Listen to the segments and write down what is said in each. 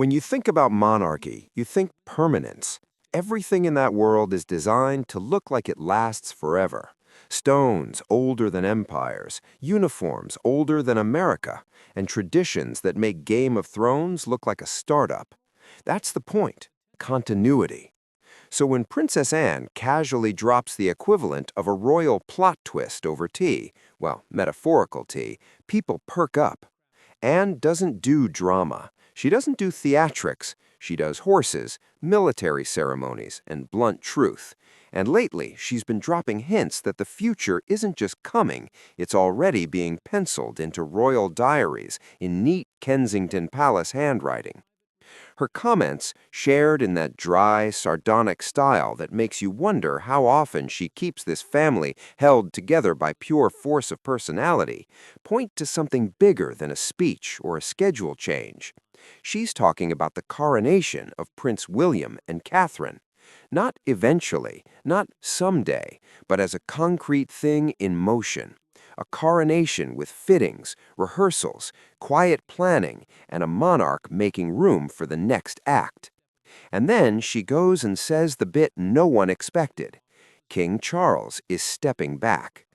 When you think about monarchy, you think permanence. Everything in that world is designed to look like it lasts forever. Stones older than empires, uniforms older than America, and traditions that make Game of Thrones look like a startup. That's the point, continuity. So when Princess Anne casually drops the equivalent of a royal plot twist over tea, well, metaphorical tea, people perk up. Anne doesn't do drama. She doesn't do theatrics. She does horses, military ceremonies, and blunt truth. And lately, she's been dropping hints that the future isn't just coming, it's already being penciled into royal diaries in neat Kensington Palace handwriting. Her comments, shared in that dry, sardonic style that makes you wonder how often she keeps this family held together by pure force of personality, point to something bigger than a speech or a schedule change. She's talking about the coronation of Prince William and Catherine. Not eventually, not someday, but as a concrete thing in motion. A coronation with fittings, rehearsals, quiet planning, and a monarch making room for the next act. And then she goes and says the bit no one expected. King Charles is stepping back.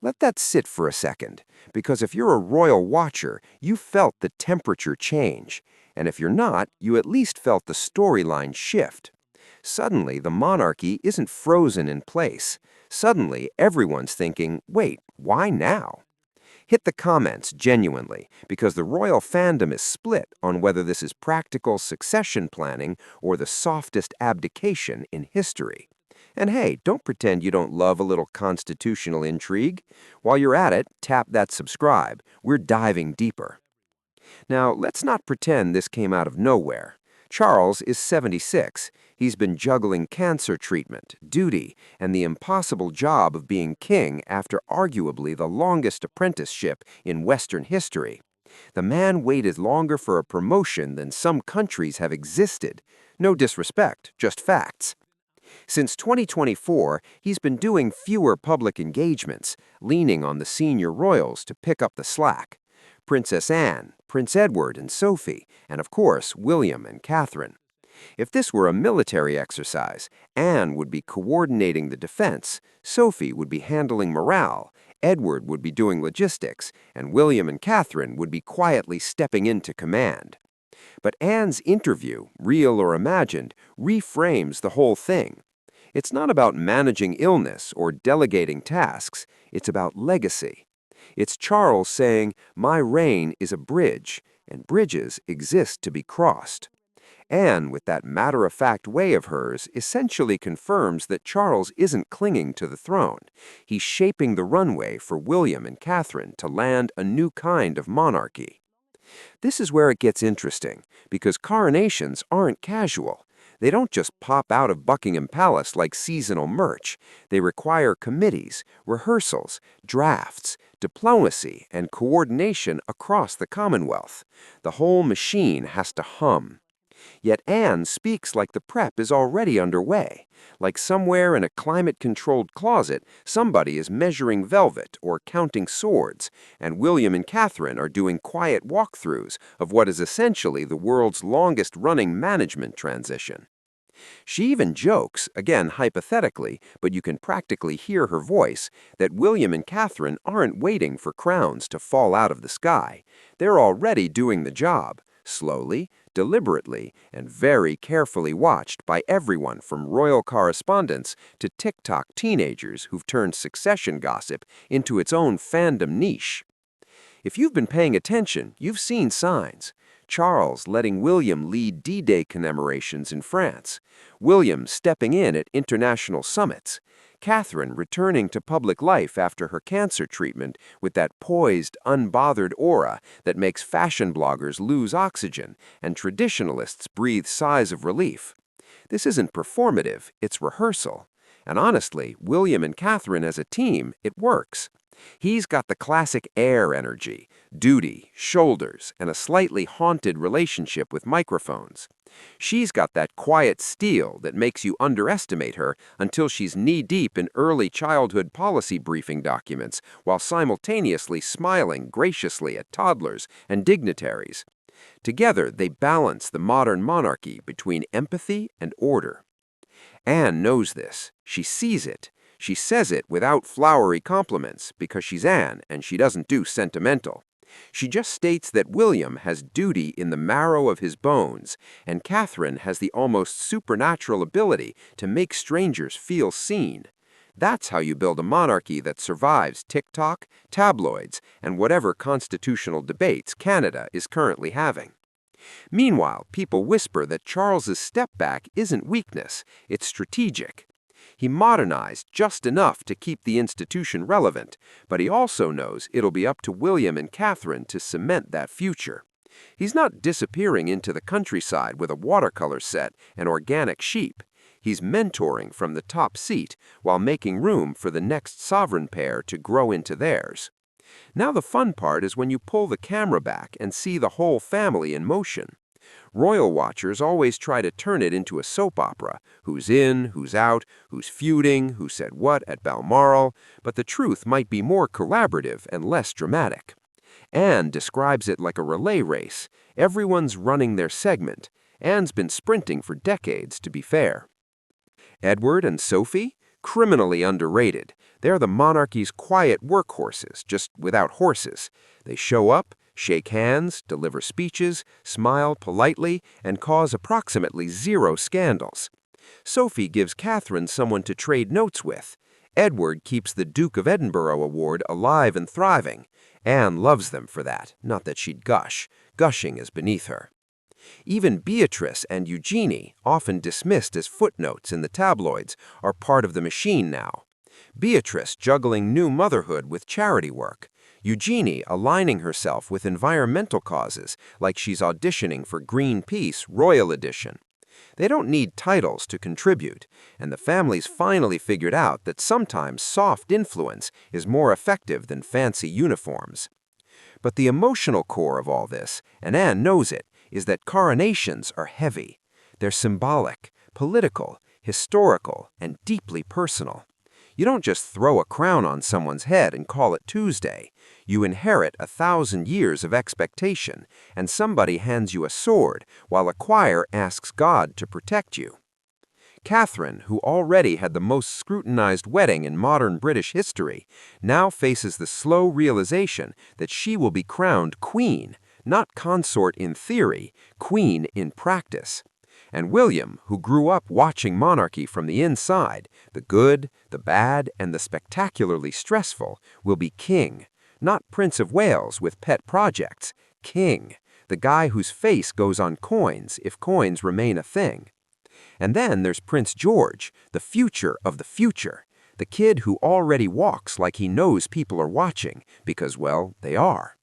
Let that sit for a second, because if you're a royal watcher, you felt the temperature change, and if you're not, you at least felt the storyline shift. Suddenly, the monarchy isn't frozen in place. Suddenly, everyone's thinking, wait, why now? Hit the comments genuinely, because the royal fandom is split on whether this is practical succession planning or the softest abdication in history. And hey, don't pretend you don't love a little constitutional intrigue. While you're at it, tap that subscribe. We're diving deeper. Now, let's not pretend this came out of nowhere. Charles is 76. He's been juggling cancer treatment, duty, and the impossible job of being king after arguably the longest apprenticeship in Western history. The man waited longer for a promotion than some countries have existed. No disrespect, just facts. Since 2024, he's been doing fewer public engagements, leaning on the senior royals to pick up the slack. Princess Anne, Prince Edward and Sophie, and of course, William and Catherine. If this were a military exercise, Anne would be coordinating the defense, Sophie would be handling morale, Edward would be doing logistics, and William and Catherine would be quietly stepping into command. But Anne's interview, real or imagined, reframes the whole thing. It's not about managing illness or delegating tasks, it's about legacy. It's Charles saying, my reign is a bridge, and bridges exist to be crossed. Anne, with that matter-of-fact way of hers, essentially confirms that Charles isn't clinging to the throne. He's shaping the runway for William and Catherine to land a new kind of monarchy. This is where it gets interesting, because coronations aren't casual. They don't just pop out of Buckingham Palace like seasonal merch. They require committees, rehearsals, drafts, diplomacy, and coordination across the Commonwealth. The whole machine has to hum. Yet Anne speaks like the prep is already underway, like somewhere in a climate-controlled closet, somebody is measuring velvet or counting swords, and William and Catherine are doing quiet walkthroughs of what is essentially the world's longest-running management transition. She even jokes, again hypothetically, but you can practically hear her voice, that William and Catherine aren't waiting for crowns to fall out of the sky. They're already doing the job, slowly, deliberately, and very carefully watched by everyone from royal correspondents to TikTok teenagers who've turned succession gossip into its own fandom niche. If you've been paying attention, you've seen signs. Charles letting William lead D-Day commemorations in France, William stepping in at international summits, Catherine returning to public life after her cancer treatment with that poised, unbothered aura that makes fashion bloggers lose oxygen and traditionalists breathe sighs of relief. This isn't performative, it's rehearsal. And honestly, William and Catherine as a team, it works. He's got the classic heir energy, duty, shoulders, and a slightly haunted relationship with microphones. She's got that quiet steel that makes you underestimate her until she's knee-deep in early childhood policy briefing documents while simultaneously smiling graciously at toddlers and dignitaries. Together, they balance the modern monarchy between empathy and order. Anne knows this. She sees it. She says it without flowery compliments because she's Anne and she doesn't do sentimental. She just states that William has duty in the marrow of his bones, and Catherine has the almost supernatural ability to make strangers feel seen. That's how you build a monarchy that survives TikTok, tabloids, and whatever constitutional debates Canada is currently having. Meanwhile, people whisper that Charles's step back isn't weakness, it's strategic. He modernized just enough to keep the institution relevant, but he also knows it'll be up to William and Catherine to cement that future. He's not disappearing into the countryside with a watercolor set and organic sheep. He's mentoring from the top seat while making room for the next sovereign pair to grow into theirs. Now the fun part is when you pull the camera back and see the whole family in motion. Royal watchers always try to turn it into a soap opera. Who's in, who's out, who's feuding, who said what at Balmoral, but the truth might be more collaborative and less dramatic. Anne describes it like a relay race. Everyone's running their segment. Anne's been sprinting for decades, to be fair. Edward and Sophie? Criminally underrated. They're the monarchy's quiet workhorses, just without horses. They show up, shake hands, deliver speeches, smile politely, and cause approximately zero scandals. Sophie gives Catherine someone to trade notes with. Edward keeps the Duke of Edinburgh award alive and thriving. Anne loves them for that, not that she'd gush. Gushing is beneath her. Even Beatrice and Eugenie, often dismissed as footnotes in the tabloids, are part of the machine now. Beatrice juggling new motherhood with charity work. Eugenie aligning herself with environmental causes, like she's auditioning for Greenpeace Royal Edition. They don't need titles to contribute, and the family's finally figured out that sometimes soft influence is more effective than fancy uniforms. But the emotional core of all this, and Anne knows it, is that coronations are heavy. They're symbolic, political, historical, and deeply personal. You don't just throw a crown on someone's head and call it Tuesday. You inherit 1,000 years of expectation, and somebody hands you a sword while a choir asks God to protect you. Catherine, who already had the most scrutinized wedding in modern British history, now faces the slow realization that she will be crowned queen, not consort in theory, queen in practice. And William, who grew up watching monarchy from the inside, the good, the bad, and the spectacularly stressful, will be king, not Prince of Wales with pet projects, king, the guy whose face goes on coins if coins remain a thing. And then there's Prince George, the future of the future, the kid who already walks like he knows people are watching, because, well, they are.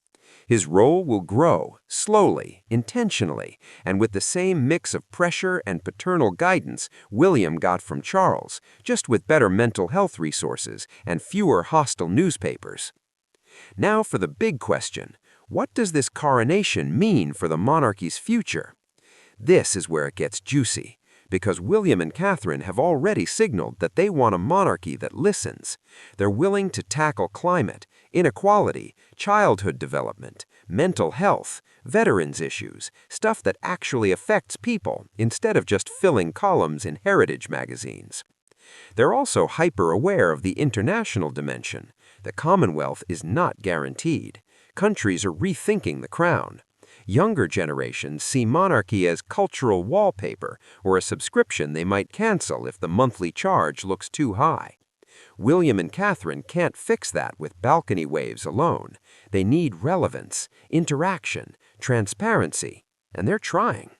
His role will grow, slowly, intentionally, and with the same mix of pressure and paternal guidance William got from Charles, just with better mental health resources and fewer hostile newspapers. Now for the big question, what does this coronation mean for the monarchy's future? This is where it gets juicy, because William and Catherine have already signaled that they want a monarchy that listens. They're willing to tackle climate, inequality, childhood development, mental health, veterans issues, stuff that actually affects people instead of just filling columns in heritage magazines. They're also hyper-aware of the international dimension. The Commonwealth is not guaranteed. Countries are rethinking the crown. Younger generations see monarchy as cultural wallpaper or a subscription they might cancel if the monthly charge looks too high. William and Catherine can't fix that with balcony waves alone. They need relevance, interaction, transparency, and they're trying.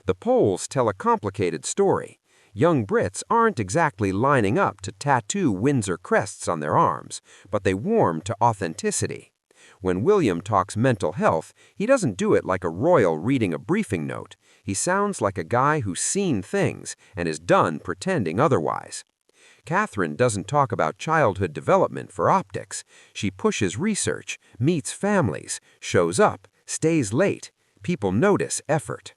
The polls tell a complicated story. Young Brits aren't exactly lining up to tattoo Windsor crests on their arms, but they warm to authenticity. When William talks mental health, he doesn't do it like a royal reading a briefing note. He sounds like a guy who's seen things and is done pretending otherwise. Catherine doesn't talk about childhood development for optics. She pushes research, meets families, shows up, stays late. People notice effort.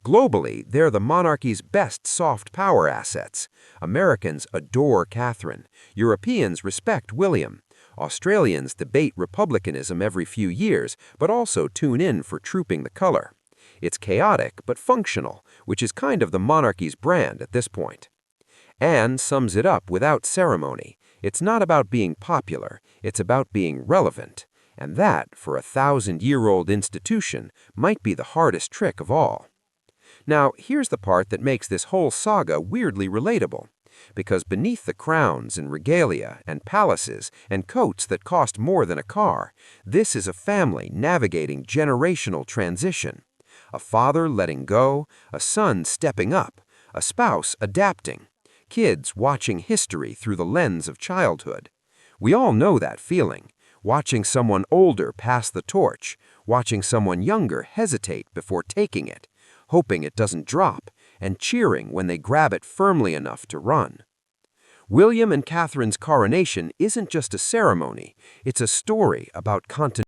Globally, they're the monarchy's best soft power assets. Americans adore Catherine. Europeans respect William. Australians debate republicanism every few years, but also tune in for trooping the color. It's chaotic but functional, which is kind of the monarchy's brand at this point. Anne sums it up without ceremony. It's not about being popular, it's about being relevant. And that, for a 1,000-year-old institution, might be the hardest trick of all. Now, here's the part that makes this whole saga weirdly relatable. Because beneath the crowns and regalia and palaces and coats that cost more than a car, this is a family navigating generational transition. A father letting go, a son stepping up, a spouse adapting, kids watching history through the lens of childhood. We all know that feeling, watching someone older pass the torch, watching someone younger hesitate before taking it, hoping it doesn't drop, and cheering when they grab it firmly enough to run. William and Catherine's coronation isn't just a ceremony, it's a story about continuity.